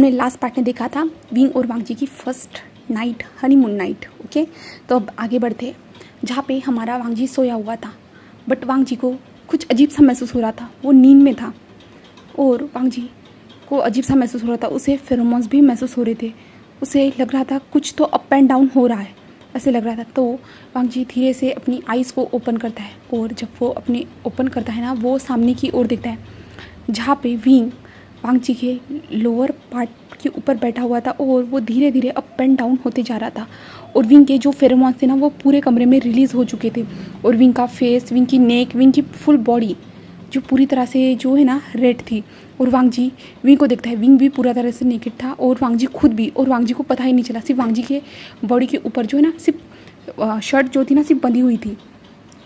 हमने last part में देखा था विंग और वांगजी की first night, honeymoon night. Okay, तो अब आगे बढ़ते हैं, जहाँ पे हमारा वांगजी सोया हुआ था, बट वांगजी को कुछ अजीब सा महसूस हो रहा था। वो नींद में था और वांगजी को अजीब सा महसूस हो रहा था। उसे फेरोमोन्स भी महसूस हो रहे थे। उसे लग रहा था कुछ तो अप एंड डाउन हो रहा है, ऐसे लग रहा था। तो वांगजी धीरे से अपनी आइज़ को ओपन करता है और जब वो अपने ओपन करता है ना, वो सामने की ओर देखता है, जहाँ पे विंग वांगजी के लोअर पार्ट के ऊपर बैठा हुआ था और वो धीरे धीरे अप एंड डाउन होते जा रहा था। और विंग के जो फेरोमोन्स थे ना, वो पूरे कमरे में रिलीज़ हो चुके थे। और विंग का फेस, विंग की नेक, विंग की फुल बॉडी जो पूरी तरह से जो है ना रेड थी। और वांगजी विंग को देखता है, विंग भी पूरा तरह से नेकेड था और वांगजी खुद भी। और वांगजी को पता ही नहीं चला, सिर्फ वांगजी के बॉडी के ऊपर जो है ना सिर्फ शर्ट जो थी ना सिर्फ बंधी हुई थी,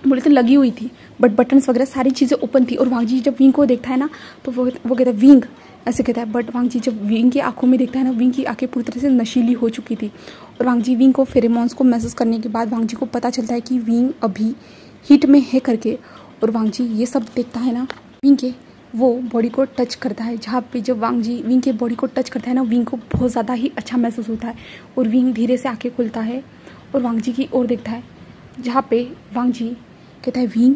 बोले तो लगी हुई थी, बट बटन्स वगैरह सारी चीज़ें ओपन थी। और वांगजी जब विंग को देखता है ना, तो वो कहता है विंग, ऐसे कहता है। बट वांगजी जब विंग की आंखों में देखता है ना, विंग की आंखें पूरी तरह से नशीली हो चुकी थी। और वांगजी विंग को फेरोमोन्स को महसूस करने के बाद वांगजी को पता चलता है कि विंग अभी हीट में है करके। और वांगजी ये सब देखता है ना, विंग के वो बॉडी को टच करता है, जहाँ पे जब वांगजी विंग के बॉडी को टच करता है ना, विंग को बहुत ज़्यादा ही अच्छा महसूस होता है। और विंग धीरे से आंखें खुलता है और वांगजी की ओर देखता है, जहाँ पे वांगजी कहता है विंग,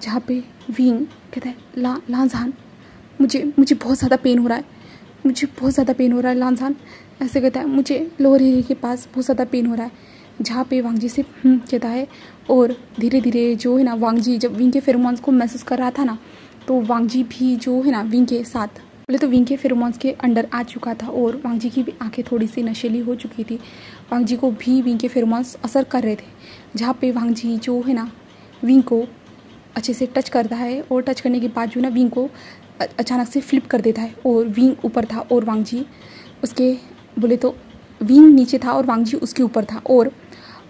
जहाँ पे विंग कहता है लांजान, मुझे बहुत ज़्यादा पेन हो रहा है, मुझे बहुत ज़्यादा पेन हो रहा है लांजान, ऐसे कहता है। मुझे लोअर एरिया के पास बहुत ज़्यादा पेन हो रहा है, जहाँ पे वांगजी से कहता है। और धीरे धीरे जो है ना, वांगजी जब विंग के फेरोमोन्स को महसूस कर रहा था ना, तो वांगजी भी जो है ना विंग के साथ, बोले तो विंग के फेरोमोन्स के अंडर आ चुका था। और वांगजी की भी आंखें थोड़ी सी नशीली हो चुकी थी। वांगजी को भी विंग के फेरोमोन्स असर कर रहे थे, जहाँ पे वांगजी जो है ना विंग को अच्छे से टच करता है। और टच करने के बाद जो है ना विंग को अचानक से फ्लिप कर देता है। और विंग ऊपर था और वांगजी उसके, बोले तो विंग नीचे था और वांगजी उसके ऊपर था। और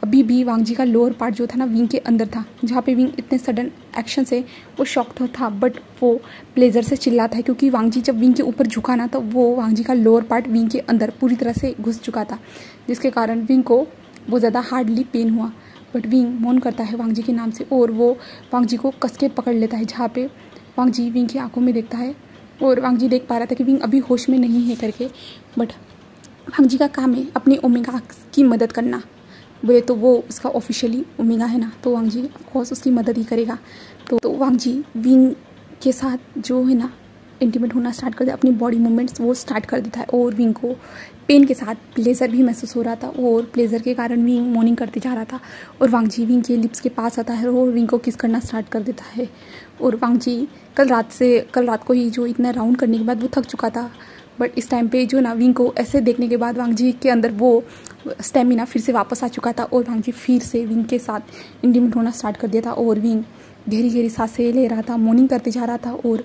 अभी भी वांगजी का लोअर पार्ट जो था ना विंग के अंदर था, जहाँ पे विंग इतने सडन एक्शन से वो शॉक तो था, बट वो प्लेजर से चिल्लाता है, क्योंकि वांगजी जब विंग के ऊपर झुका ना, तो वो वांगजी का लोअर पार्ट विंग के अंदर पूरी तरह से घुस चुका था, जिसके कारण विंग को बहुत ज़्यादा हार्डली पेन हुआ। बट विंग मौन करता है वांगजी के नाम से और वो वांगजी को कस के पकड़ लेता है, जहाँ पे वांगजी विंग की आंखों में देखता है। और वांगजी देख पा रहा था कि विंग अभी होश में नहीं है करके, बट वांगजी का काम है अपने ओमेगा की मदद करना। बोले तो वो उसका ऑफिशियली ओमेगा है ना, तो वांगजी ऑफकोर्स उसकी मदद ही करेगा। तो वांगजी विंग के साथ जो है ना इंटीमेट होना स्टार्ट कर दिया, अपनी बॉडी मूवमेंट्स वो स्टार्ट कर देता है। और विंग को पेन के साथ प्लेजर भी महसूस हो रहा था और प्लेजर के कारण विंग मॉर्निंग करते जा रहा था। और वांगजी विंग के लिप्स के पास आता है और विंग को किस करना स्टार्ट कर देता है। और वांगजी कल रात को ही जो इतना राउंड करने के बाद वो थक चुका था, बट इस टाइम पे जो ना विंग को ऐसे देखने के बाद वांगजी के अंदर वो स्टेमिना फिर से वापस आ चुका था। और वांगजी फिर से विंग के साथ इंटीमेट होना स्टार्ट कर दिया था। और विंग गहरी गहरी सांसें ले रहा था, मॉर्निंग करते जा रहा था। और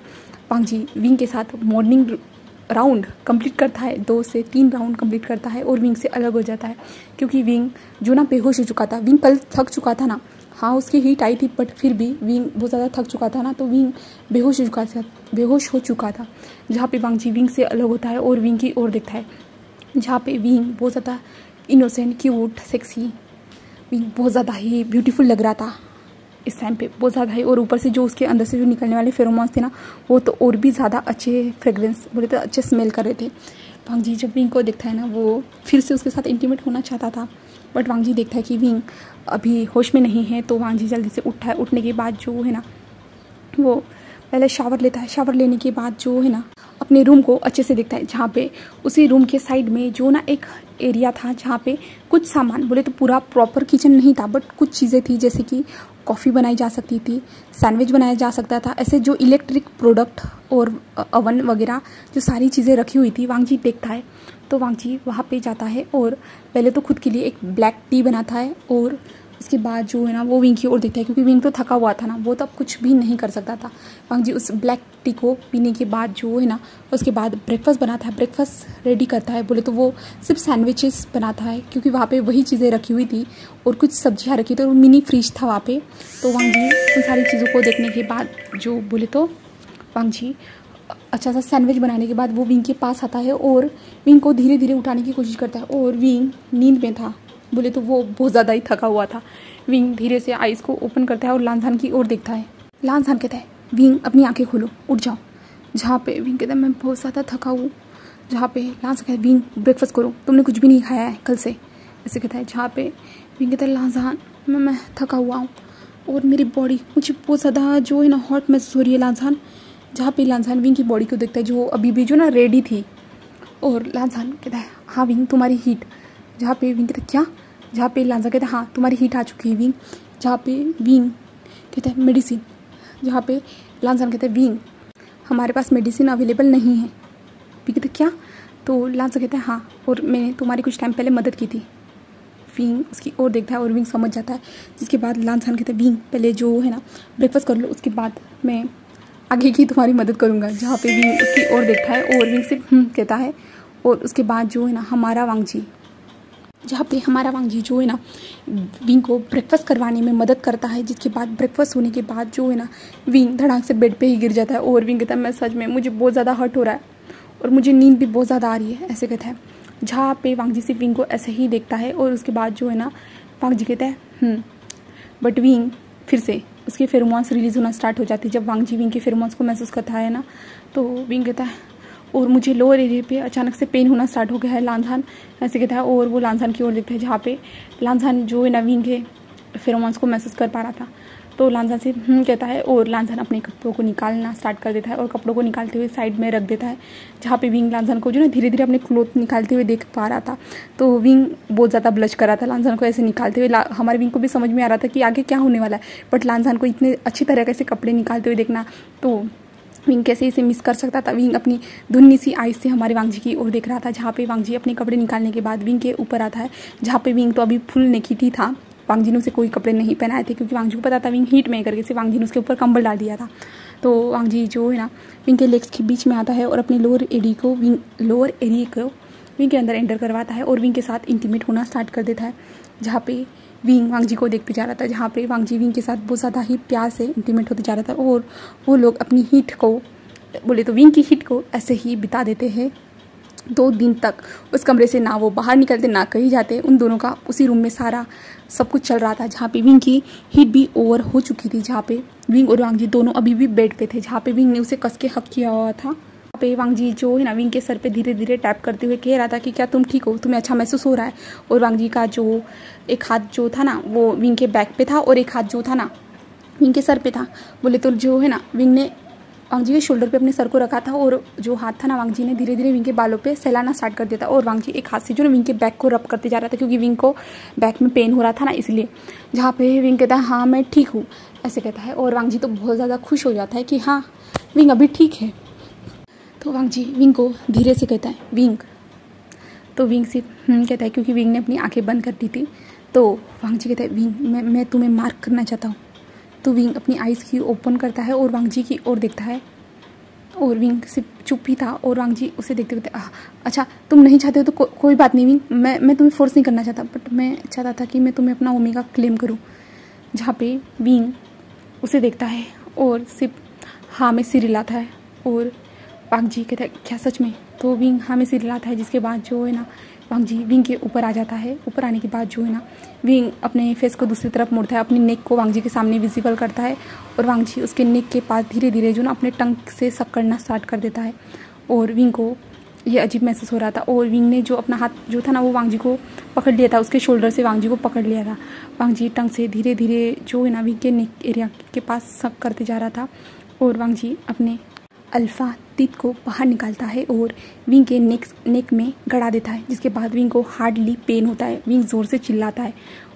वांगजी विंग के साथ मॉर्निंग राउंड कंप्लीट करता है, 2 से 3 राउंड कंप्लीट करता है और विंग से अलग हो जाता है, क्योंकि विंग जो ना बेहोश हो चुका था। विंग कल थक चुका था ना, हाँ उसकी हीट आई थी, बट फिर भी विंग बहुत ज़्यादा थक चुका था ना, तो विंग बेहोश हो चुका था। जहाँ पे वांगजी विंग से अलग होता है और विंग की ओर देखता है, जहाँ पे विंग बहुत ज़्यादा इनोसेंट, क्यूट, सेक्सी, विंग बहुत ज़्यादा ही ब्यूटीफुल लग रहा था इस टाइम पे, बहुत ज़्यादा ही। और ऊपर से जो उसके अंदर से जो निकलने वाले फेरोमोन्स थे ना, वो तो और भी ज़्यादा अच्छे फ्रेग्रेंस, बोले तो अच्छे स्मेल कर रहे थे। वांगजी जब विंग को देखता है ना, वो फिर से उसके साथ इंटीमेट होना चाहता था, बट वांगजी देखता है कि विंग अभी होश में नहीं है। तो वांगजी जल्दी से उठता है। उठने के बाद जो है ना, वो पहले शावर लेता है। शावर लेने के बाद जो है ना अपने रूम को अच्छे से देखता है, जहाँ पे उसी रूम के साइड में जो ना एक एरिया था, जहाँ पे कुछ सामान, बोले तो पूरा प्रॉपर किचन नहीं था, बट कुछ चीज़ें थी, जैसे कि कॉफ़ी बनाई जा सकती थी, सैंडविच बनाया जा सकता था, ऐसे जो इलेक्ट्रिक प्रोडक्ट और अवन वगैरह जो सारी चीज़ें रखी हुई थी, वांगजी देखता है। तो वांगजी वहाँ पे जाता है और पहले तो खुद के लिए एक ब्लैक टी बनाता है। और उसके बाद जो है ना वो विंग की ओर देखता है, क्योंकि विंग तो थका हुआ था ना, वो तो अब कुछ भी नहीं कर सकता था। वांगजी उस ब्लैक टी को पीने के बाद जो है ना, उसके बाद ब्रेकफास्ट बनाता है, ब्रेकफास्ट रेडी करता है। बोले तो वो सिर्फ सैंडविचेस बनाता है, क्योंकि वहाँ पे वही चीज़ें रखी हुई थी और कुछ सब्जियाँ रखी थी और मिनी फ्रिज था वहाँ पे। तो वांगजी उन सारी चीज़ों को देखने के बाद जो बोले तो वांगजी अच्छा सा सैंडविच बनाने के बाद वो विंग के पास आता है और विंग को धीरे धीरे उठाने की कोशिश करता है। और विंग नींद में था, बोले तो वो बहुत ज़्यादा ही थका हुआ था। विंग धीरे से आइज़ को ओपन करता है और लांजान की ओर देखता है। लांजान कहता है, विंग अपनी आंखें खोलो, उठ जाओ। जहाँ पे विंग कहता है, मैं बहुत ज़्यादा थका हूँ, जहाँ पे लांजा कहता है विंग ब्रेकफास्ट करो, तुमने कुछ भी नहीं खाया है कल से, ऐसे कहता है। जहाँ पे विंग कहता है लांजान मैं थका हुआ हूँ और मेरी बॉडी मुझे बहुत ज़्यादा जो है ना हॉट महसूस हो रही है लांजान। जहाँ पे लांजान विंग की बॉडी को देखता है जो अभी भी जो ना रेडी थी, और लांजान कहता है हाँ विंग तुम्हारी हीट। जहाँ पे विंग कहता है क्या? जहाँ पे लांजा कहता है हाँ तुम्हारी हीट आ चुकी है विंग। जहाँ पे विंग कहता है मेडिसिन। जहाँ पे लांजान कहता है विंग हमारे पास मेडिसिन अवेलेबल नहीं है। विंग कहता है क्या? तो लांजा कहता है हाँ और मैंने तुम्हारी कुछ टाइम पहले मदद की थी। विंग उसकी ओर देखता है और विंग समझ जाता है। जिसके बाद लांजान कहता है विंग पहले जो है ना ब्रेकफास्ट कर लो, उसके बाद मैं आगे की तुम्हारी मदद करूँगा। जहाँ पे विंग उसकी ओर देखता है और विंग सिर्फ कहता है। और उसके बाद जो है ना हमारा वांगजी, जहाँ पे हमारा वांगजी जो है ना विंग को ब्रेकफास्ट करवाने में मदद करता है। जिसके बाद ब्रेकफास्ट होने के बाद जो है ना विंग धड़ाक से बेड पे ही गिर जाता है और विंग कहता है मैं सच में मुझे बहुत ज़्यादा हर्ट हो रहा है और मुझे नींद भी बहुत ज़्यादा आ रही है, ऐसे कहता है। जहाँ पे वांगजी सिर्फ विंग को ऐसे ही देखता है और उसके बाद जो है ना वांगजी कहता है बट विंग फिर से उसके फेरोमोन्स रिलीज़ होना स्टार्ट हो जाती है। जब वांगजी विंग के फेरोमोन्स को महसूस करता है ना तो विंग कहता है और मुझे लोअर एरिया पे अचानक से पेन होना स्टार्ट हो गया है लांजान, ऐसे कहता है। और वो लांजान की ओर देखता है जहाँ पे लांजान जो है ना विंग के फेरोमोन्स को महसूस कर पा रहा था। तो लांजान से कहता है और लांजान अपने कपड़ों को निकालना स्टार्ट कर देता है और कपड़ों को निकालते हुए साइड में रख देता है। जहाँ पे विंग लांजान को जो ना धीरे धीरे अपने क्लोथ निकालते हुए देख पा रहा था। तो विंग बहुत ज़्यादा ब्लश कर रहा था लांजान को ऐसे निकालते हुए। हमारे विंग को भी समझ में आ रहा था कि आगे क्या होने वाला है, बट लांजान को इतने अच्छी तरह से कपड़े निकालते हुए देखना, तो विंग कैसे इसे मिस कर सकता था। विंग अपनी धुन्नी सी आइज से हमारे वांगजी की ओर देख रहा था। जहाँ पे वांगजी अपने कपड़े निकालने के बाद विंग के ऊपर आता है। जहाँ पे विंग तो अभी फुल नेकेड ही था, वांगजी ने उसे कोई कपड़े नहीं पहनाए थे क्योंकि वांगजी को पता था विंग हीट में करके से वांगजी ने उसके ऊपर कंबल डाल दिया था। तो वांगजी जो है ना विंग के लेग्स के बीच में आता है और अपने लोअर एरिया को विंग के अंदर एंटर करवाता है और विंग के साथ इंटीमेट होना स्टार्ट कर देता है। जहाँ पे विंग वांगजी को देखते जा रहा था। जहाँ पे वांगजी विंग के साथ बहुत ज़्यादा ही प्यार से इंटीमेट होते जा रहा था और वो लोग अपनी हीट को, बोले तो विंग की हीट को ऐसे ही बिता देते हैं 2 दिन तक। उस कमरे से ना वो बाहर निकलते ना कहीं जाते। उन दोनों का उसी रूम में सारा सब कुछ चल रहा था। जहाँ पे विंग की हीट भी ओवर हो चुकी थी। जहाँ पे विंग और वांगजी दोनों अभी भी बेड पे थे। जहाँ पे विंग ने उसे कस के हक किया हुआ था। वहाँ पे वांगजी जो है ना विंग के सर पे धीरे धीरे टैप करते हुए कह रहा था कि क्या तुम ठीक हो, तुम्हें अच्छा महसूस हो रहा है। और वांगजी का जो एक हाथ जो था ना वो विंग के बैक पे था और एक हाथ जो था ना विंग के सर पे था। बोले तो जो है ना विंग ने वांगजी के शोल्डर पे अपने सर को रखा था और जो हाथ था ना वांगजी ने धीरे धीरे विंग के बालों पे सहलाना स्टार्ट कर दिया था। और वांगजी एक हाथ से जो ना विंग के बैक को रब करते जा रहा था क्योंकि विंग को बैक में पेन हो रहा था ना, इसलिए। जहाँ पे विंग कहता है हाँ मैं ठीक हूँ, ऐसे कहता है। और वांगजी तो बहुत ज़्यादा खुश हो जाता है कि हाँ विंग अभी ठीक है। तो वांगजी विंग को धीरे से कहता है विंग। तो विंग सिर्फ कहता है क्योंकि विंग ने अपनी आँखें बंद कर दी थी। तो वांगजी कहता है विंग मैं तुम्हें मार्क करना चाहता हूँ। तो विंग अपनी आइज़ की ओपन करता है और वांगजी की ओर देखता है। और विंग सिर्फ चुप ही था और वांगजी उसे देखते देखते अच्छा तुम नहीं चाहते हो तो कोई बात नहीं विंग, मैं तुम्हें फोर्स नहीं करना चाहता, बट मैं चाहता था कि मैं तुम्हें अपना ओमेगा क्लेम करूं। जहाँ पे विंग उसे देखता है और सिर्फ हाँ में सिर हिलाता है। और वांगजी कहता है क्या सच में? तो विंग हाँ में सिर हिलाता है। जिसके बाद जो है ना वांगजी विंग के ऊपर आ जाता है। ऊपर आने के बाद जो है ना विंग अपने फेस को दूसरी तरफ मोड़ता है, अपनी नेक को वांगजी के सामने विजिबल करता है और वांगजी उसके नेक के पास धीरे धीरे जो ना अपने टंग से सक करना स्टार्ट कर देता है। और विंग को ये अजीब महसूस हो रहा था और विंग ने जो अपना हाथ जो था ना वो वांगजी को पकड़ लिया था, उसके शोल्डर से वांगजी को पकड़ लिया था। वांगजी टंग से धीरे धीरे जो है ना विंग के नेक एरिया के पास सक करते जा रहा था और वांगजी अपने अल्फा टीथ को बाहर निकालता है और विंग के नेक में गड़ा देता है। जिसके बाद विंग को हार्डली पेन होता है। विंग ज़ोर से चिल्लाता है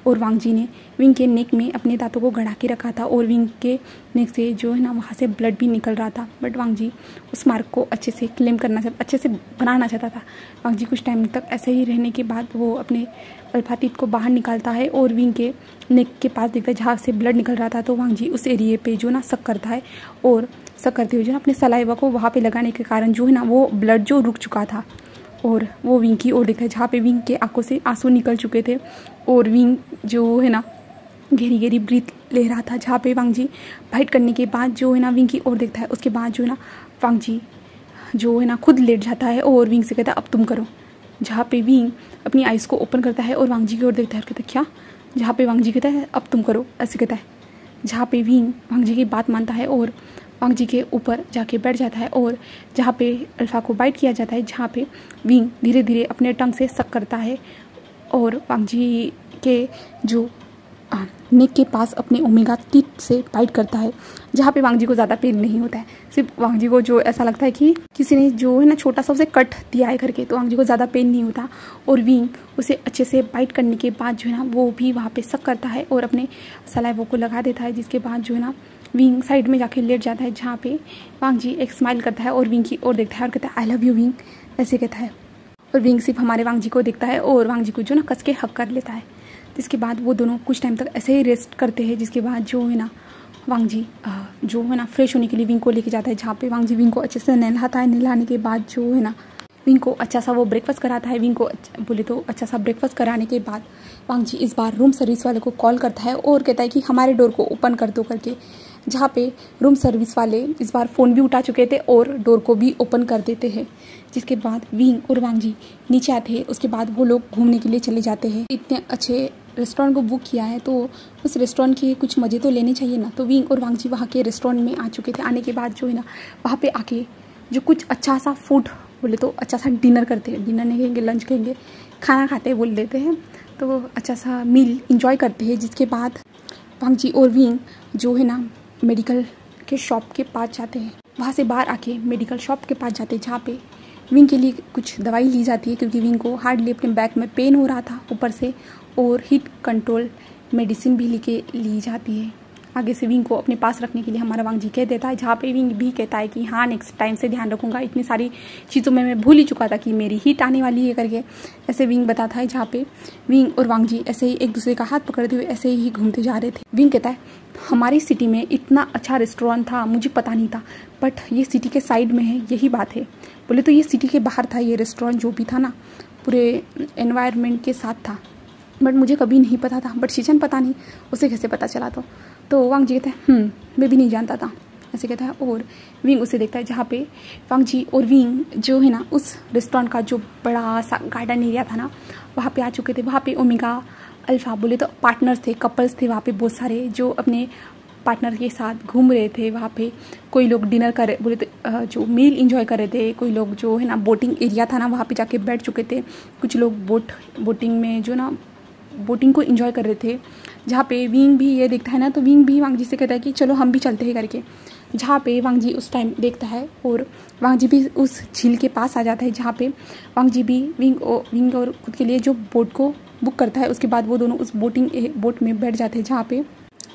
और वांगजी ने विंग के नेक में अपने दांतों को गड़ा के रखा था और विंग के नेक से जो है ना वहाँ से ब्लड भी निकल रहा था। बट वांगजी उस मार्क को अच्छे से क्लेम करना चाहता, अच्छे से बनाना चाहता था। वांगजी कुछ टाइम तक ऐसे ही रहने के बाद वो अपने अल्फा टीथ को बाहर निकालता है और विंग के नेक के पास देखता है जहाँ से ब्लड निकल रहा था। तो वांगजी उस एरिए पे जो ना सक करता है और सक करते हुए जो ना अपने सलाइवा को वहाँ पे लगाने के कारण जो है ना वो ब्लड जो रुक चुका था और वो विंग की ओर देखता है जहाँ पे विंग के आंखों से आंसू निकल चुके थे और विंग जो है ना गहरी गहरी ब्रीथ ले रहा था। जहाँ पे वांगजी फाइट करने के बाद जो है ना विंग की ओर देखता है। उसके बाद जो है ना वांगजी जो है ना खुद लेट जाता है और विंग से कहता है अब तुम करो। जहाँ पे विंग अपनी आइज़ को ओपन करता है और वांगजी की ओर देखता है और कहता है क्या? जहाँ पे वांगजी कहता है अब तुम करो, ऐसे कहता है। जहाँ पे विंग वांगजी की बात मानता है और वांग जी के ऊपर जाके बैठ जाता है और जहाँ पे अल्फ़ा को बाइट किया जाता है, जहाँ पे विंग धीरे धीरे अपने टंग से सक करता है और वांग जी के जो नेक के पास अपने ओमेगा टीथ से बाइट करता है, जहाँ पे वांग जी को ज़्यादा पेन नहीं होता है। सिर्फ वांग जी को जो ऐसा लगता है कि किसी ने जो है ना छोटा सा उसे कट दिया है करके, तो वांग जी को ज़्यादा पेन नहीं होता। और विंग उसे अच्छे से बाइट करने के बाद जो है ना वो भी वहाँ पे सक करता है और अपने सलाइवा को लगा देता है, जिसके बाद जो है ना विंग साइड में जाके लेट जाता है, जहाँ पे वांग जी एक स्माइल करता है और विंग की ओर देखता है और कहता है आई लव यू विंग, ऐसे कहता है। और विंग सिर्फ हमारे वांग जी को देखता है और वांग जी को जो ना कस के हक कर लेता है। जिसके बाद वो दोनों कुछ टाइम तक ऐसे ही रेस्ट करते हैं, जिसके बाद जो है ना वांग जी जो है ना फ्रेश होने के लिए विंग को लेके जाता है, जहाँ पे वांग जी विंग को अच्छे से नहलाता है। नहलाने के बाद जो है ना विंग को अच्छा सा वो ब्रेकफास्ट कराता है। विंग को बोले तो अच्छा सा ब्रेकफास्ट कराने के बाद वांग जी इस बार रूम सर्विस वाले को कॉल करता है और कहता है कि हमारे डोर को ओपन कर दो करके, जहाँ पे रूम सर्विस वाले इस बार फ़ोन भी उठा चुके थे और डोर को भी ओपन कर देते हैं। जिसके बाद विंग और वांग जी नीचे आते हैं। उसके बाद वो लोग घूमने के लिए चले जाते हैं। इतने अच्छे रेस्टोरेंट को बुक किया है तो उस रेस्टोरेंट के कुछ मज़े तो लेने चाहिए ना। तो विंग और वांग जी वहाँ के रेस्टोरेंट में आ चुके थे। आने के बाद जो है ना वहाँ पे आके जो कुछ अच्छा सा फूड बोले तो अच्छा सा डिनर करते हैं, डिनर नहीं कहेंगे लंच कहेंगे, खाना खाते बोल देते हैं, तो अच्छा सा मील इंजॉय करते हैं। जिसके बाद वांग जी और विंग जो है ना मेडिकल के शॉप के पास जाते हैं। वहाँ से बाहर आके मेडिकल शॉप के पास जाते हैं, जहाँ पे विंग के लिए कुछ दवाई ली जाती है, क्योंकि विंग को हार्डली अपने बैक में पेन हो रहा था ऊपर से, और हीट कंट्रोल मेडिसिन भी लेके ली जाती है। आगे से विंग को अपने पास रखने के लिए हमारा वांग जी कह देता है, जहाँ पे विंग भी कहता है कि हाँ नेक्स्ट टाइम से ध्यान रखूँगा, इतनी सारी चीज़ों में मैं भूल ही चुका था कि मेरी हीट आने वाली है करके, ऐसे विंग बताता है। जहाँ पे विंग और वांग जी ऐसे ही एक दूसरे का हाथ पकड़ते हुए ऐसे ही घूमते जा रहे थे। विंग कहता है हमारी सिटी में इतना अच्छा रेस्टोरेंट था, मुझे पता नहीं था, बट ये सिटी के साइड में है, यही बात है। बोले तो ये सिटी के बाहर था ये रेस्टोरेंट, जो भी था ना पूरे एनवायरनमेंट के साथ था, बट मुझे कभी नहीं पता था। बट शीशन पता नहीं उसे कैसे पता चला। तो वांग जी कहता है मैं भी नहीं जानता था, ऐसे कहता है। और विंग उसे देखता है, जहाँ पे वांग जी और विंग जो है ना उस रेस्टोरेंट का जो बड़ा सा गार्डन एरिया था ना वहाँ पे आ चुके थे। वहाँ पे ओमेगा अल्फ़ा बोले तो पार्टनर्स थे, कपल्स थे वहाँ पे बहुत सारे, जो अपने पार्टनर के साथ घूम रहे थे। वहाँ पे कोई लोग डिनर कर बोले तो जो मील इंजॉय कर रहे थे, कोई लोग जो है ना बोटिंग एरिया था ना वहाँ पे जाके बैठ चुके थे, कुछ लोग बोटिंग में जो ना बोटिंग को इंजॉय कर रहे थे। जहाँ पे विंग भी ये देखता है ना, तो विंग भी वांग जी से कहता है कि चलो हम भी चलते हैं करके। जहाँ पे वांग जी उस टाइम देखता है और वांग जी भी उस झील के पास आ जाता है, जहाँ पे वांग जी भी विंग और खुद के लिए जो बोट को बुक करता है। उसके बाद वो दोनों उस बोट में बैठ जाते हैं, जहाँ पे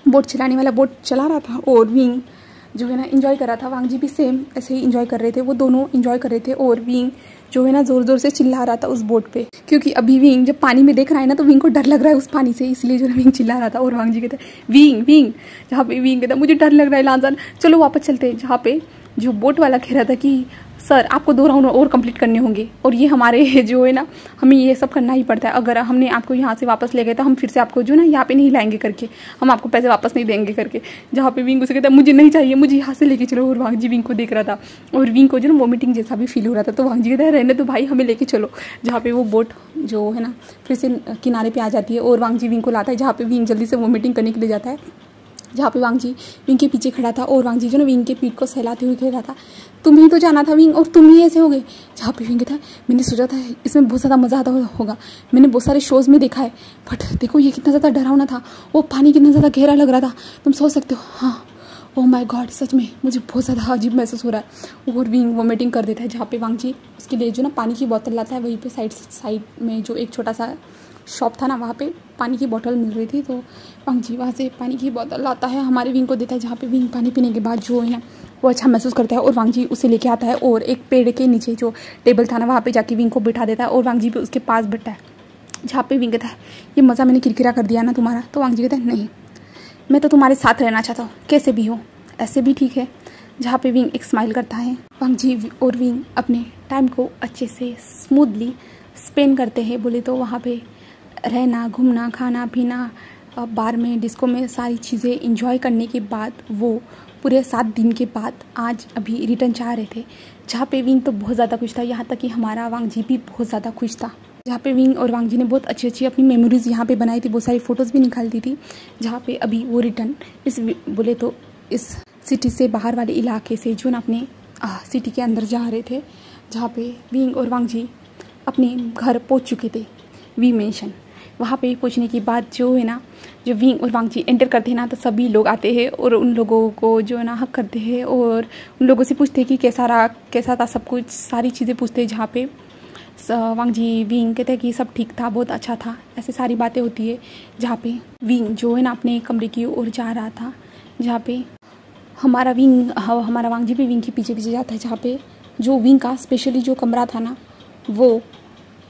बोट चलाने वाला बोट चला रहा था और विंग जो है ना इंजॉय कर रहा था। वांग जी भी सेम ऐसे ही इंजॉय कर रहे थे, वो दोनों इंजॉय कर रहे थे। और विंग जो है ना ज़ोर ज़ोर से चिल्ला रहा था उस बोट पे, क्योंकि अभी विंग जब पानी में देख रहा है ना तो विंग को डर लग रहा है उस पानी से, इसलिए जो है विंग चिल्ला रहा था। और वांग जी कहते हैं विंग, जहाँ पे विंग कहता है मुझे डर लग रहा है लांजान, चलो वापस चलते हैं। जहाँ पे जो बोट वाला कह रहा था कि सर आपको 2 राउंड और कंप्लीट करने होंगे, और ये हमारे जो है ना हमें ये सब करना ही पड़ता है, अगर हमने आपको यहाँ से वापस ले गए तो हम फिर से आपको जो ना यहाँ पे नहीं लाएंगे करके, हम आपको पैसे वापस नहीं देंगे करके। जहाँ पे विंग उसे कहता है मुझे नहीं चाहिए, मुझे यहाँ से लेके चलो। और वांग जी विंग को देख रहा था और विंग को जो ना वोमिटिंग जैसा भी फील हो रहा था, तो वांग जी कहता है रहने तो भाई, हमें लेके चलो। जहाँ पे वो बोट जो है ना फिर से किनारे पर आ जाती है और वांग जी विंग को लाता है, जहाँ पे विंग जल्दी से वोमिटिंग करने के लिए जाता है। जहाँ पे वांग जी विंग के पीछे खड़ा था और वांग जी जो ना विंग के पीठ को सहलाते हुए कह रहा था तुम्हें तो जाना था विंग और तुम ही ऐसे हो गए। जहाँ पे विंग था मैंने सोचा था इसमें बहुत ज़्यादा मज़ा आता होगा, मैंने बहुत सारे शोज़ में देखा है, बट देखो ये कितना ज़्यादा डरावना था, वो पानी कितना ज़्यादा गहरा लग रहा था, तुम सोच सकते हो। हाँ ओह माय गॉड, सच में मुझे बहुत ज़्यादा अजीब महसूस हो रहा है। और विंग वोमिटिंग कर देता है। जहाँ पे वांग जी उसके लिए जो ना पानी की बोतल लाता है, वहीं पे साइड में जो एक छोटा सा शॉप था ना वहाँ पे पानी की बोतल मिल रही थी, तो वांग जी वहाँ से पानी की बोतल लाता है, हमारे विंग को देता है। जहाँ पे विंग पानी पीने के बाद जो है ना वो अच्छा महसूस करता है और वांग जी उसे लेके आता है और एक पेड़ के नीचे जो टेबल था ना वहाँ पे जाके विंग को बिठा देता है और वांग जी भी उसके पास बैठता है। जहाँ पे विंग कहता है ये मज़ा मैंने किरकिरा कर दिया ना तुम्हारा, तो वांग जी कहता है नहीं, मैं तो तुम्हारे साथ रहना चाहता हूँ, कैसे भी हो ऐसे भी ठीक है। जहाँ पे विंग एक स्माइल करता है। वांग जी और विंग अपने टाइम को अच्छे से स्मूथली स्पेंड करते हैं। बोले तो वहाँ पे रहना, घूमना, खाना पीना, बार में, डिस्को में सारी चीज़ें इंजॉय करने के बाद वो पूरे 7 दिन के बाद आज अभी रिटर्न चाह रहे थे। जहाँ पे विंग तो बहुत ज़्यादा खुश था, यहाँ तक कि हमारा वांग जी भी बहुत ज़्यादा खुश था। जहाँ पे विंग और वांग जी ने बहुत अच्छी अपनी मेमोरीज़ यहाँ पे बनाई थी, बहुत सारी फ़ोटोज़ भी निकाल दी थी। जहाँ पे अभी वो रिटर्न इस बोले तो इस सिटी से बाहर वाले इलाके से जो ना अपने सिटी के अंदर जा रहे थे, जहाँ पे विंग और वांग जी अपने घर पहुँच चुके थे वी मेंशन। वहाँ पे पहुँचने के बाद जो है ना, जो विंग और वांग जी एंटर करते हैं ना, तो सभी लोग आते हैं और उन लोगों को जो है ना हक करते हैं और उन लोगों से पूछते हैं कि कैसा था सब कुछ, सारी चीज़ें पूछते हैं। जहाँ पे वांग जी विंग कहते हैं कि सब ठीक था, बहुत अच्छा था, ऐसे सारी बातें होती है। जहाँ पे विंग जो है ना अपने कमरे की ओर जा रहा था, जहाँ पे हमारा वांग जी भी विंग के पीछे पीछे जाता है। जहाँ पे जो विंग का स्पेशली जो कमरा था ना, वो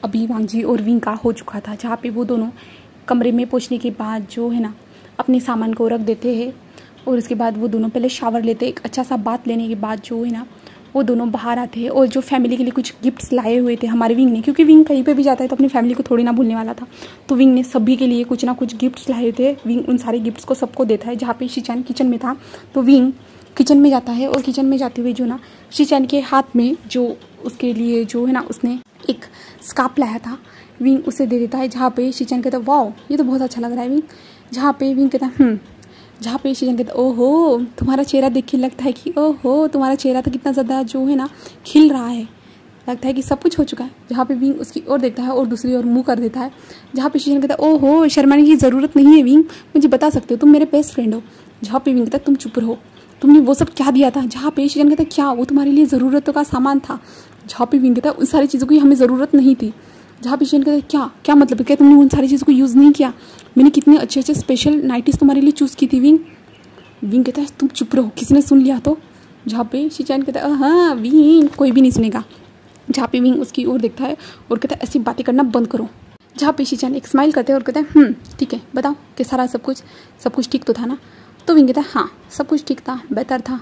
अभी वांग जी और विंग का हो चुका था। जहाँ पे वो दोनों कमरे में पहुँचने के बाद जो है ना अपने सामान को रख देते हैं और उसके बाद वो दोनों पहले शावर लेते हैं। एक अच्छा सा बात लेने के बाद जो है ना वो दोनों बाहर आते हैं और जो फैमिली के लिए कुछ गिफ्ट्स लाए हुए थे हमारे विंग ने, क्योंकि विंग कहीं पे भी जाता है तो अपनी फैमिली को थोड़ी ना भूलने वाला था, तो विंग ने सभी के लिए कुछ ना कुछ गिफ्ट्स लाए थे। विंग उन सारे गिफ्ट्स को सबको देता है। जहाँ पे शीचान किचन में था, तो विंग किचन में जाता है और किचन में जाते हुए जो ना शीचान के हाथ में जो उसके लिए जो है ना उसने एक स्कार्फ लाया था, विंग उसे दे देता है। जहाँ पे शीचान कहता है वाओ ये तो बहुत अच्छा लग रहा है विंग। जहाँ पे विंग कहता है जहाँ पे शीचान कहता है ओहो तुम्हारा चेहरा देख के लगता है कि ओहो तुम्हारा चेहरा तो कितना ज़्यादा जो है ना खिल रहा है, लगता है कि सब कुछ हो चुका है। जहाँ पे विंग उसकी ओर देखता है और दूसरी ओर मुंह कर देता है। जहाँ पे शीचान कहता है ओहो शर्माने की ज़रूरत नहीं है विंग, मुझे बता सकते हो, तुम मेरे बेस्ट फ्रेंड हो। जहाँ पे विंग कहता है तुम चुप रहो, तुमने वो सब क्या दिया था। जहाँ पे शीचान कहता है क्या, वो तुम्हारे लिए ज़रूरतों का सामान था। जहाँ पे विंग कहता है उन सारी चीज़ों की हमें ज़रूरत नहीं थी। जहाँ पे शीचान कहता है क्या क्या मतलब क्या तुमने उन सारी चीज़ों को यूज़ नहीं किया, मैंने कितने अच्छे अच्छे स्पेशल नाइटीज़ तुम्हारे लिए चूज़ की थी विंग। विंग कहता है तुम चुप रहो, किसी ने सुन लिया तो। जहाँ पे शीचान कहता है हाँ विंग कोई भी नहीं सुनेगा। जहाँ पे विंग उसकी ओर देखता है और कहता है ऐसी बातें करना बंद करो। जहाँ पे शीचान एक स्माइल करते हैं और कहता है ठीक है बताओ कि सारा सब कुछ ठीक तो था ना। तो विंग कहता है हाँ सब कुछ ठीक था, बेहतर था,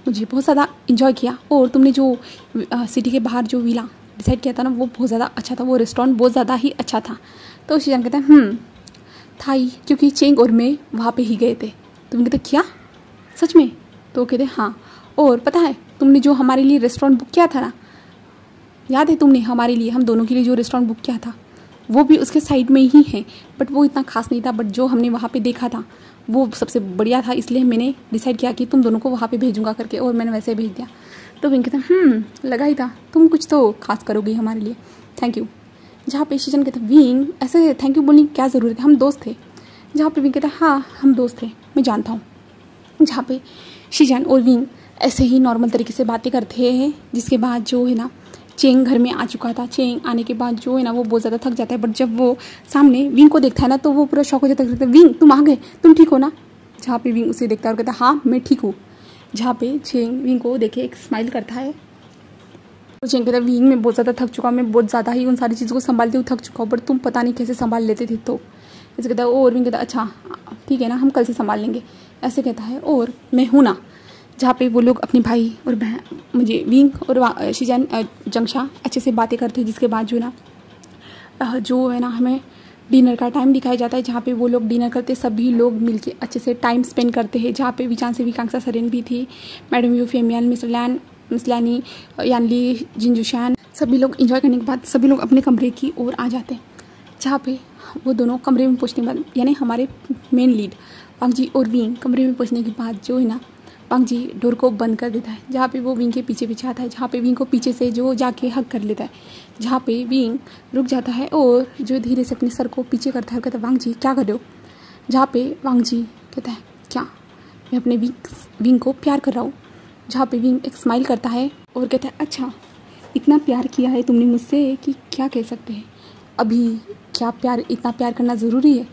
मुझे बहुत ज़्यादा इंजॉय किया, और तुमने जो सिटी के बाहर जो विला डिसाइड किया था ना वो बहुत ज़्यादा अच्छा था, वो रेस्टोरेंट बहुत ज़्यादा ही अच्छा था। तो शीचान कहता है था ही, क्योंकि चेंग और मैं वहाँ पे ही गए थे। तो विंग कहते क्या सच में? तो कहते हाँ, और पता है तुमने जो हमारे लिए रेस्टोरेंट बुक किया था ना, याद है तुमने हमारे लिए हम दोनों के लिए जो रेस्टोरेंट बुक किया था, वो भी उसके साइड में ही है, बट वो इतना खास नहीं था, बट जो हमने वहाँ पे देखा था वो सबसे बढ़िया था, इसलिए मैंने डिसाइड किया कि तुम दोनों को वहाँ पे भेजूंगा करके, और मैंने वैसे भेज दिया। तो विंग कहता लगा ही था तुम कुछ तो खास करोगी हमारे लिए, थैंक यू। जहाँ पे शीचान कहता विंग ऐसे थैंक यू बोलने की क्या ज़रूरत है, हम दोस्त थे। जहाँ पे विंग कहता हाँ हम दोस्त थे, मैं जानता हूँ। जहाँ पे शीचान और विंग ऐसे ही नॉर्मल तरीके से बातें करते हैं, जिसके बाद जो है ना चेंग घर में आ चुका था। चेंग आने के बाद जो है ना वो बहुत ज़्यादा थक जाता है, बट जब वो सामने विंग को देखता है ना तो वो पूरा शौक हो जाता है, विंग तुम आ गए, तुम ठीक हो ना। जहाँ पे विंग उसे देखता है और कहता है हाँ मैं ठीक हूँ। जहाँ पे चेंग विंग को देखे एक स्माइल करता है और चेंग कहता है विंग मैं बहुत ज़्यादा थक चुका, मैं बहुत ज़्यादा ही उन सारी चीज़ों को संभालते हुए थक चुका हूँ, बट तुम पता नहीं कैसे संभाल लेते थे। तो ऐसे कहता है और विंग कहता है अच्छा ठीक है ना हम कल से संभाल लेंगे, ऐसे कहता है और मैं हूँ ना। जहाँ पे वो लोग अपने भाई और बहन मुझे विंग और शीचान जंगशा अच्छे से बातें करते हैं, जिसके बाद जो है ना हमें डिनर का टाइम दिखाया जाता है। जहाँ पे वो लोग डिनर करते सभी लोग मिलके अच्छे से टाइम स्पेंड करते हैं। जहाँ पे विचान से विकांक्षा सरेन भी थी, मैडम यू फेमियन मिस लानी यानली जिंजुशान, सभी लोग इंजॉय करने के बाद सभी लोग अपने कमरे की ओर आ जाते हैं। जहाँ पे वो दोनों कमरे में पहुँचने के बाद, यानी हमारे मेन लीड वांग जी और विंग कमरे में पहुँचने के बाद जो है ना वांग जी डोर को बंद कर देता है। जहाँ पे वो विंग के पीछे पीछे आता है, जहाँ पे विंग को पीछे से जो जाके हग कर लेता है। जहाँ पे विंग रुक जाता है और जो धीरे से अपने सर को पीछे करता है और कहता है वांग जी क्या कर रहे हो। जहाँ पे वांग जी कहता है क्या, मैं अपने विंग को प्यार कर रहा हूँ। जहाँ पे विंग एक स्माइल करता है और कहता है अच्छा इतना प्यार किया है तुमने मुझसे कि क्या कह सकते हैं, अभी क्या प्यार इतना प्यार करना ज़रूरी है।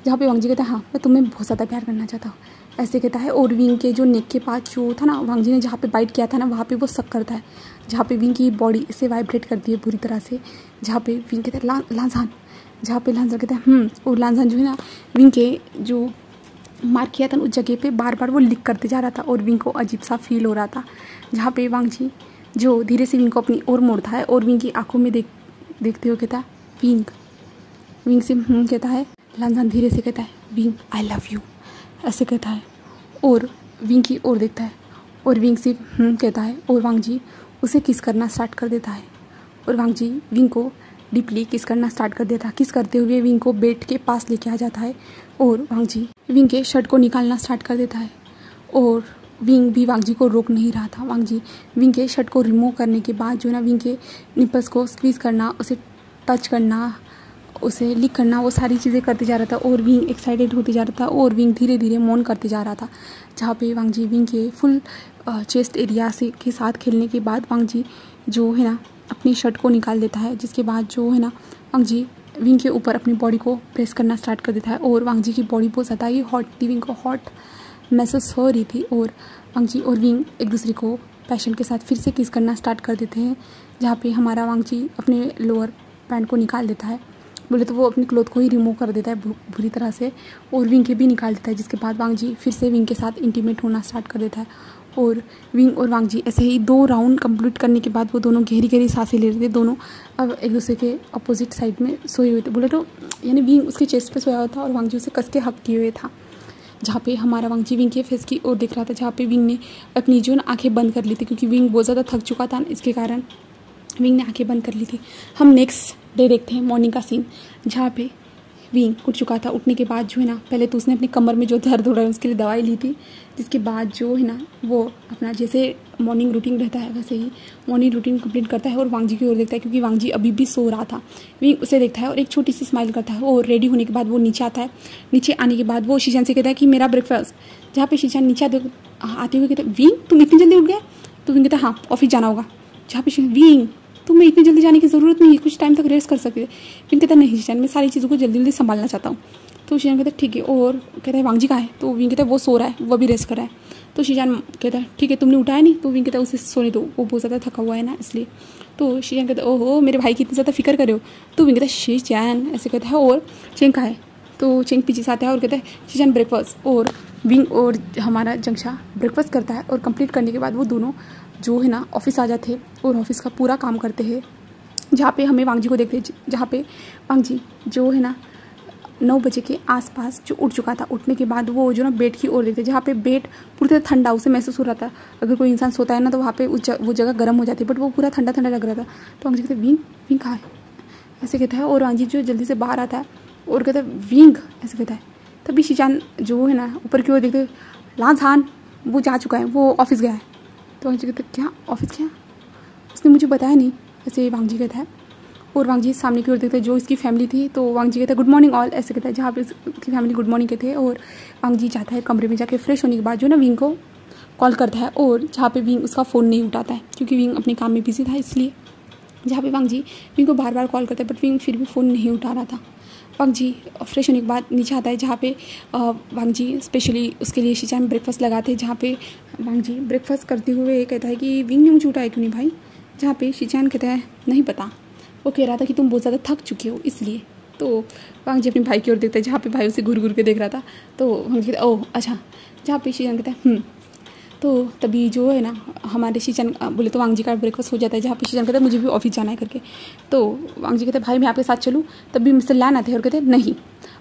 जहाँ पे वांग जी कहता है हाँ मैं तुम्हें बहुत ज़्यादा प्यार करना चाहता हूँ, ऐसे कहता है। और विंग के जो नेक के पास जो था ना वांग जी ने जहाँ पे बाइट किया था ना वहाँ पे वो सक करता है। जहाँ पे विंग की बॉडी इसे वाइब्रेट करती है पूरी तरह से। जहाँ पे विंग कहता है लांसान, जहाँ पे लांसान कहता है और लांसान जो है ना विंग के जो मार्क किया था उस जगह पे बार बार वो लिख करते जा रहा था और विंग को अजीब सा फील हो रहा था। जहाँ पे वांग जी जो धीरे से विंग को अपनी ओर मोड़ता है और विंग की आंखों में देखते हुए कहता है विंग से कहता है। लांसान धीरे से कहता है विंग आई लव यू, ऐसे कहता है और विंग की ओर देखता है और विंग से कहता है और वांग जी उसे किस करना स्टार्ट कर देता है और वांग जी विंग को डीपली किस करना स्टार्ट कर देता है। किस करते हुए विंग को बेड के पास लेके आ जाता है और वांग जी विंग के शर्ट को निकालना स्टार्ट कर देता है और विंग भी वांग जी को रोक नहीं रहा था। वांग जी विंग के शर्ट को रिमूव करने के बाद जो है ना विंग के निपल्स को स्क्वीज़ करना, उसे टच करना, उसे लिक करना, वो सारी चीज़ें करते जा रहा था और विंग एक्साइटेड होते जा रहा था और विंग धीरे धीरे मौन करते जा रहा था। जहाँ पे वांग जी विंग के फुल चेस्ट एरिया से के साथ खेलने के बाद वांग जी जो है ना अपनी शर्ट को निकाल देता है, जिसके बाद जो है ना वांग जी विंग के ऊपर अपनी बॉडी को प्रेस करना स्टार्ट कर देता है और वांग जी की बॉडी बहुत ज़्यादा ही हॉट थी, विंग को हॉट महसूस हो रही थी और वांग जी और विंग एक दूसरे को पैशन के साथ फिर से किस करना स्टार्ट कर देते हैं। जहाँ पे हमारा वांग जी अपने लोअर पैंट को निकाल देता है, बोले तो वो अपनी क्लोथ को ही रिमूव कर देता है बुरी तरह से और विंग के भी निकाल देता है, जिसके बाद वांग जी फिर से विंग के साथ इंटीमेट होना स्टार्ट कर देता है और विंग और वांग जी ऐसे ही 2 राउंड कंप्लीट करने के बाद वो दोनों गहरी गहरी सांसें ले रहे थे। दोनों अब एक दूसरे के अपोजिट साइड में सोए हुए थे, बोले तो यानी विंग उसके चेस्ट पे सोया हुआ था और वांग जी उसे कस के हक किए हुए था। जहाँ पे हमारा वांग जी विंग के फेस की ओर देख रहा था, जहाँ पे विंग ने अपनी जो आंखें बंद कर ली थी क्योंकि विंग बहुत ज़्यादा थक चुका था, इसके कारण विंग ने आंखें बंद कर ली थी। हम नेक्स्ट डे देखते हैं मॉर्निंग का सीन, जहाँ पे विंग उठ चुका था। उठने के बाद जो है ना पहले तो उसने अपनी कमर में जो दर्द हो रहा है उसके लिए दवाई ली थी, जिसके बाद जो है ना वो अपना जैसे मॉर्निंग रूटीन रहता है वैसे ही मॉर्निंग रूटीन कंप्लीट करता है और वांग जी की ओर देखता है क्योंकि वांग जी अभी भी सो रहा था। विंग उसे देखता है और एक छोटी सी स्माइल करता है और रेडी होने के बाद वो नीचे आता है। नीचे आने के बाद वो शीशान से कहता है कि मेरा ब्रेकफास्ट, जहाँ पे शीशान नीचे आते हुए कहता है विंग तुम इतनी जल्दी उठ गए? तो विंग कहता है हाँ ऑफिस जाना होगा। जहाँ पे विंग तुम्हें इतनी जल्दी जाने की ज़रूरत नहीं है, कुछ टाइम तक रेस्ट कर सकते। विंग कहता है नहीं शीशान, मैं सारी चीज़ों को जल्दी जल्दी संभालना चाहता हूँ। तो शीशान कहता है ठीक है, और कहता है वांग जी कहाँ है? तो विंग कहता है वो सो रहा है, वो भी रेस्ट कर रहा है। तो शीशान कहता है ठीक है तुमने उठाया नहीं? तो विंग कहता है उसे सोने दो, वो बहुत ज़्यादा थका हुआ है ना इसलिए। तो शीशान कहता है ओहो मेरे भाई की इतनी ज़्यादा फिक्र करे हो? तो विंग कहता है शीशान ऐसे कहता है और चेंग कहाँ है? तो चेंग पीछे से आता है और कहता है शीशान ब्रेकफास्ट, और विंग और हमारा जंगशा ब्रेकफास्ट करता है और कंप्लीट करने के बाद वो दोनों जो है ना ऑफिस आ जाते हैं और ऑफिस का पूरा काम करते हैं। जहाँ पे हमें वांग जी को देखते हैं, जहाँ पे वांग जी जो है ना 9 बजे के आसपास जो उठ चुका था। उठने के बाद वो जो ना बेड की ओर देखते हैं, जहाँ पे बेड पूरी तरह ठंडा उसे महसूस हो रहा था। अगर कोई इंसान सोता है ना तो वहाँ पे वो जगह गर्म हो जाती है, बट वो पूरा ठंडा ठंडा लग रहा था। तो वांग जी कहते हैं विंग विंग कहाँ है? ऐसे कहता है और वांग जी जो जल्दी से बाहर आता है और कहता है विंग ऐसे कहता है। तभी शीशान जो है ना ऊपर की ओर देखते लांस हान वो जा चुका है, वो ऑफिस गया है। तो वांग जी कहते क्या ऑफिस गया? उसने मुझे बताया नहीं, ऐसे वांग जी कहता है। और वांग जी सामने की ओर देखते हैं जो इसकी फैमिली थी। तो वांग जी कहता है गुड मॉर्निंग ऑल ऐसे कहता है, जहाँ पे उसकी फैमिली गुड मॉर्निंग कहते हैं। और वांग जी जाता है कमरे में, जाके फ्रेश होने के बाद जो ना विंग को कॉल करता है और जहाँ पे विंग उसका फ़ोन नहीं उठाता है क्योंकि विंग अपने काम में बिजी था इसलिए। जहाँ पे वांग जी विंग को बार बार कॉल करता है बट विंग फिर भी फ़ोन नहीं उठा रहा था। वांग जी फ्रेश होने के बाद नीचे आता है, जहाँ पे वांग जी स्पेशली उसके लिए शीशान ब्रेकफास्ट लगाते हैं। जहाँ पे वांग जी ब्रेकफास्ट करते हुए कहता है कि विंग ने मुझे उठाया क्यों नहीं भाई? जहाँ पे शीशान कहता है नहीं पता, वो कह रहा था कि तुम बहुत ज़्यादा थक चुके हो इसलिए। तो वांग जी अपने भाई की ओर देखता है, जहाँ पे भाई उसे घूर घूर के देख रहा था। तो वांग जी कहता है ओह अच्छा। जहाँ पे शीशान कहता है तो तभी जो है ना हमारे शीशान बोले तो वांग जी का ब्रेकफास्ट हो जाता है। जहाँ पे शीशान कहता है मुझे भी ऑफिस जाना है करके। तो वांग जी कहते हैं भाई मैं आपके साथ चलूँ? तभी मिस्टर लैन आते हैं और कहते हैं नहीं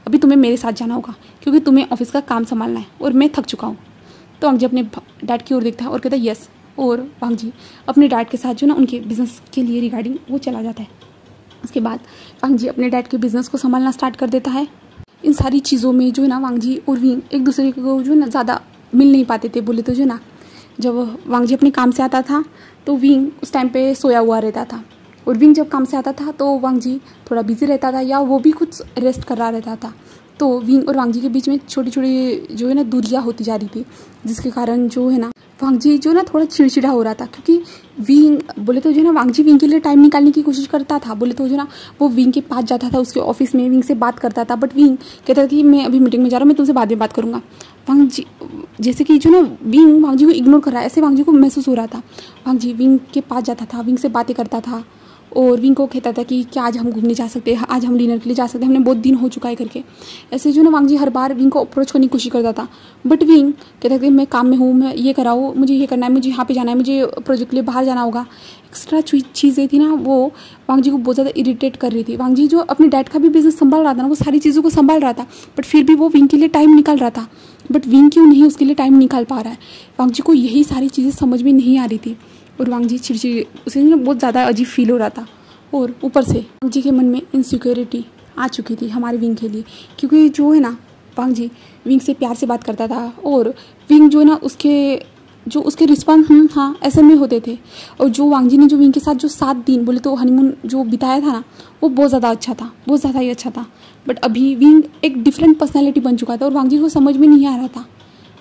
अभी तुम्हें मेरे साथ जाना होगा क्योंकि तुम्हें ऑफिस का काम संभालना है और मैं थक चुका हूँ। तो वांग जी अपने डैड की ओर देखता है और कहता है यस। और वांग जी अपने डैड के साथ जो ना उनके बिज़नेस के लिए रिगार्डिंग वो चला जाता है। उसके बाद वांग जी अपने डैड के बिज़नेस को संभालना स्टार्ट कर देता है। इन सारी चीज़ों में जो है ना वांग जी और विंग एक दूसरे को जो है ना ज़्यादा मिल नहीं पाते थे। बोले तो जो ना जब वांग जी अपने काम से आता था तो विंग उस टाइम पे सोया हुआ रहता था और विंग जब काम से आता था तो वांग जी थोड़ा बिजी रहता था या वो भी कुछ रेस्ट कर रहा रहता था। तो विंग और वांग जी के बीच में छोटी छोटी जो है ना दूरियां होती जा रही थी, जिसके कारण जो है ना वांग जी जो ना थोड़ा चिड़चिड़ा हो रहा था क्योंकि विंग बोले तो जो ना वांग जी विंग के लिए टाइम निकालने की कोशिश करता था। बोले तो जो ना वो विंग के पास जाता था, उसके ऑफिस में विंग से बात करता था, बट विंग कहता था कि मैं अभी मीटिंग में जा रहा हूँ, मैं तुमसे बाद में बात करूँगा। वांग जी जैसे कि जो ना विंग वांग जी को इग्नोर कर रहा है ऐसे वांग जी को महसूस हो रहा था। वांग जी विंग के पास जाता था, विंग से बातें करता था और विंग को कहता था कि क्या आज हम घूमने जा सकते हैं, आज हम डिनर के लिए जा सकते हैं, हमने बहुत दिन हो चुका है करके। ऐसे जो ना वांग जी हर बार विंग को अप्रोच करने की कोशिश करता था, बट विंग कहता था कि मैं काम में हूँ, मैं ये कराऊँ, मुझे ये करना है, मुझे यहाँ पे जाना है, मुझे प्रोजेक्ट के लिए बाहर जाना होगा। एक्स्ट्रा चीज़ें थी ना वो वांग जी को बहुत ज़्यादा इरिटेट कर रही थी। वांग जी जो अपने डैड का भी बिजनेस संभाल रहा था ना, वो सारी चीज़ों को संभाल रहा था, बट फिर भी वो विंग के लिए टाइम निकाल रहा था, बट विंग क्यों नहीं उसके लिए टाइम निकाल पा रहा है। वांग जी को यही सारी चीज़ें समझ में नहीं आ रही थी और वांग जी चिड़चिड़ी उसे ना बहुत ज़्यादा अजीब फील हो रहा था। और ऊपर से वांग जी के मन में इनसिक्योरिटी आ चुकी थी हमारे विंग के लिए, क्योंकि जो है ना वांग जी विंग से प्यार से बात करता था और विंग जो है ना उसके जो उसके रिस्पॉन्स हाँ ऐसे में होते थे। और जो वांग जी ने जो विंग के साथ जो 7 दिन बोले तो हनीमून जो बिताया था ना, वो बहुत ज़्यादा अच्छा था, बहुत ज़्यादा ही अच्छा था। बट अभी विंग एक डिफरेंट पर्सनैलिटी बन चुका था और वांग जी को समझ में नहीं आ रहा था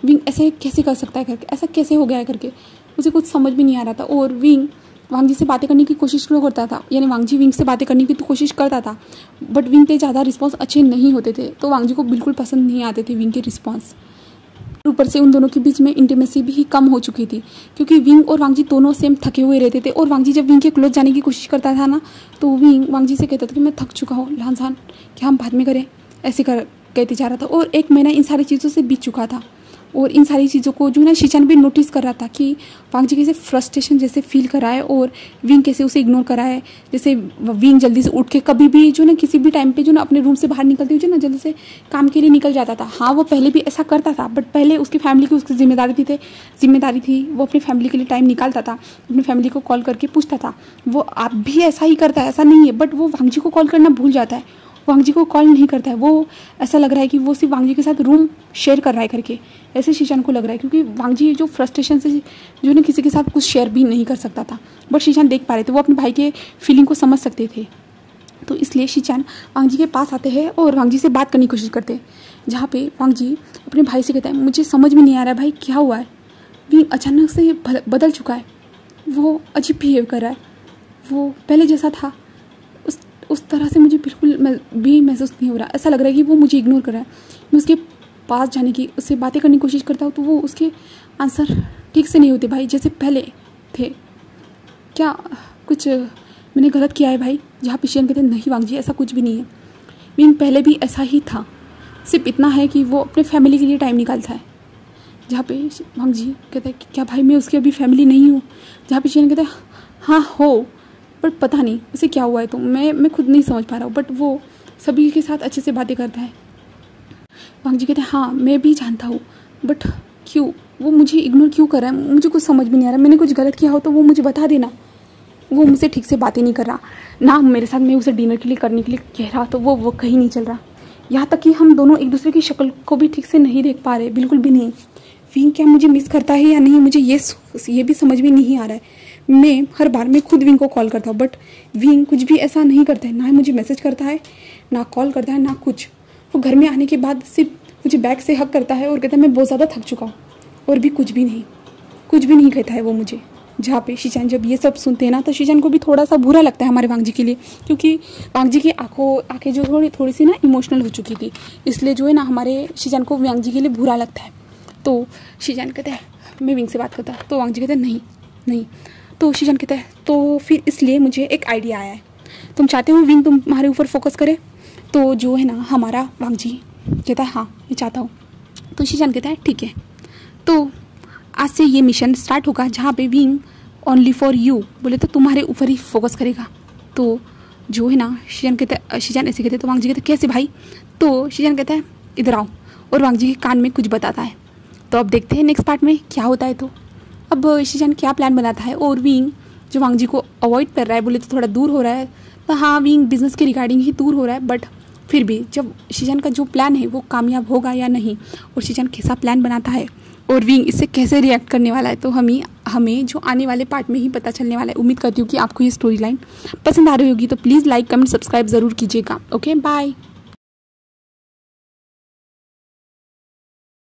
विंग ऐसे कैसे कर सकता है करके, ऐसा कैसे हो गया है करके उसे कुछ समझ में नहीं आ रहा था। और विंग वांग जी से बातें करने की कोशिश क्यों करता था, यानी वांग जी विंग से बातें करने की तो कोशिश करता था, बट विंग के ज़्यादा रिस्पॉन्स अच्छे नहीं होते थे, तो वांग जी को बिल्कुल पसंद नहीं आते थे विंग के रिस्पॉन्स। ऊपर से उन दोनों के बीच में इंटीमेसी भी कम हो चुकी थी, क्योंकि विंग और वांग जी दोनों सेम थके हुए रहते थे। और वांग जी जब विंग के क्लोज जाने की कोशिश करता था ना, तो विंग वांग जी से कहता था कि मैं थक चुका हूँ लहान सान, क्या हम बाद में करें, ऐसे कर कहते जा रहा था। और 1 महीना इन सारी चीज़ों से बीत चुका था और इन सारी चीज़ों को जो है ना शीचान भी नोटिस कर रहा था कि वांग जी कैसे फ्रस्ट्रेशन जैसे फील कर रहा है और विंग कैसे उसे इग्नोर कर रहा है। जैसे विंग जल्दी से उठ के कभी भी जो ना किसी भी टाइम पे जो ना अपने रूम से बाहर निकलती हुई जो ना जल्दी से काम के लिए निकल जाता था। हाँ वो पहले भी ऐसा करता था, बट पहले उसकी फैमिली की उसकी जिम्मेदारी थी, वो अपनी फैमिली के लिए टाइम निकालता था, अपनी फैमिली को कॉल करके पूछता था। वो आप भी ऐसा ही करता है, ऐसा नहीं है, बट वो वांग जी को कॉल करना भूल जाता है, वांग जी को कॉल नहीं करता है। वो ऐसा लग रहा है कि वो सिर्फ वांग जी के साथ रूम शेयर कर रहा है करके, ऐसे शीचान को लग रहा है, क्योंकि वांग जी जो फ्रस्ट्रेशन से जो ना किसी के साथ कुछ शेयर भी नहीं कर सकता था, बट शीचान देख पा रहे थे, वो अपने भाई के फीलिंग को समझ सकते थे। तो इसलिए शीचान वांग जी के पास आते हैं और वांग जी से बात करने की कोशिश करते हैं, जहाँ पे वांग जी अपने भाई से कहता है मुझे समझ में नहीं आ रहा है भाई क्या हुआ है, विंग अचानक से बदल चुका है, वो अजीब बिहेव कर रहा है, वो पहले जैसा था उस तरह से मुझे बिल्कुल भी महसूस नहीं हो रहा। ऐसा लग रहा है कि वो मुझे इग्नोर कर रहा है। मैं उसके पास जाने की, उससे बातें करने की कोशिश करता हूँ तो वो उसके आंसर ठीक से नहीं होते भाई जैसे पहले थे। क्या कुछ मैंने गलत किया है भाई? जहाँ पे शीचान कहते हैं नहीं वांग जी ऐसा कुछ भी नहीं है, विंग पहले भी ऐसा ही था, सिर्फ इतना है कि वो अपने फैमिली के लिए टाइम निकालता है। जहाँ पे वांग जी कहते हैं कि क्या भाई मैं उसकी अभी फैमिली नहीं हूँ? जहाँ पे शीचान कहते हैं हाँ हो, बट पता नहीं उसे क्या हुआ है, तो मैं खुद नहीं समझ पा रहा हूँ, बट वो सभी के साथ अच्छे से बातें करता है। वांग जी कहते हैं हाँ मैं भी जानता हूँ, बट क्यों वो मुझे इग्नोर क्यों कर रहा है, मुझे कुछ समझ में नहीं आ रहा। मैंने कुछ गलत किया हो तो वो मुझे बता देना। वो मुझसे ठीक से बातें नहीं कर रहा ना, मेरे साथ मैं उसे डिनर के लिए करने के लिए कह रहा तो वो कहीं नहीं चल रहा। यहाँ तक कि हम दोनों एक दूसरे की शक्ल को भी ठीक से नहीं देख पा रहे, बिल्कुल भी नहीं। विंग क्या मुझे मिस करता है या नहीं, मुझे ये भी समझ में नहीं आ रहा है। मैं हर बार मैं खुद विंग को कॉल करता हूँ, बट विंग कुछ भी ऐसा नहीं करता है, ना मुझे मैसेज करता है, ना कॉल करता है, ना कुछ। वो घर में आने के बाद सिर्फ मुझे बैग से हक करता है और कहता है मैं बहुत ज़्यादा थक चुका हूँ, और भी कुछ भी नहीं कहता है वो मुझे। जहाँ पे शीचान जब ये सब सुनते हैं ना, तो शीचान को भी थोड़ा सा बुरा लगता है हमारे वांग जी के लिए, क्योंकि वांग जी की आंखें जो थोड़ी सी ना इमोशनल हो चुकी थी, इसलिए जो है ना हमारे शीचान को वांग जी के लिए बुरा लगता है। तो शीचान कहता है मैं विंग से बात करता, तो वांग जी कहते हैं नहीं। तो शीचान कहता है तो फिर इसलिए मुझे एक आइडिया आया है, तुम चाहते हो विंग तुम्हारे ऊपर फोकस करे? तो जो है ना हमारा वांग जी कहता है हाँ मैं चाहता हूँ। तो शीचान कहता है ठीक है, तो आज से ये मिशन स्टार्ट होगा जहाँ पे विंग ओनली फॉर यू बोले तो तुम्हारे ऊपर ही फोकस करेगा। तो जो है ना शीचान ऐसे कहते, तो वांग जी कहते कैसे भाई? तो शीचान कहता है इधर आओ, और वांग जी के कान में कुछ बताता है। तो अब देखते हैं नेक्स्ट पार्ट में क्या होता है। तो अब शीचान क्या प्लान बनाता है, और विंग जो वांग जी को अवॉइड कर रहा है बोले तो थोड़ा दूर हो रहा है। तो हाँ विंग बिजनेस के रिगार्डिंग ही दूर हो रहा है, बट फिर भी जब शीचान का जो प्लान है वो कामयाब होगा या नहीं, और शीचान कैसा प्लान बनाता है और विंग इससे कैसे रिएक्ट करने वाला है, तो हमें जो आने वाले पार्ट में ही पता चलने वाला है। उम्मीद करती हूँ कि आपको ये स्टोरी लाइन पसंद आ रही होगी, तो प्लीज़ लाइक कमेंट सब्सक्राइब ज़रूर कीजिएगा। Okay bye.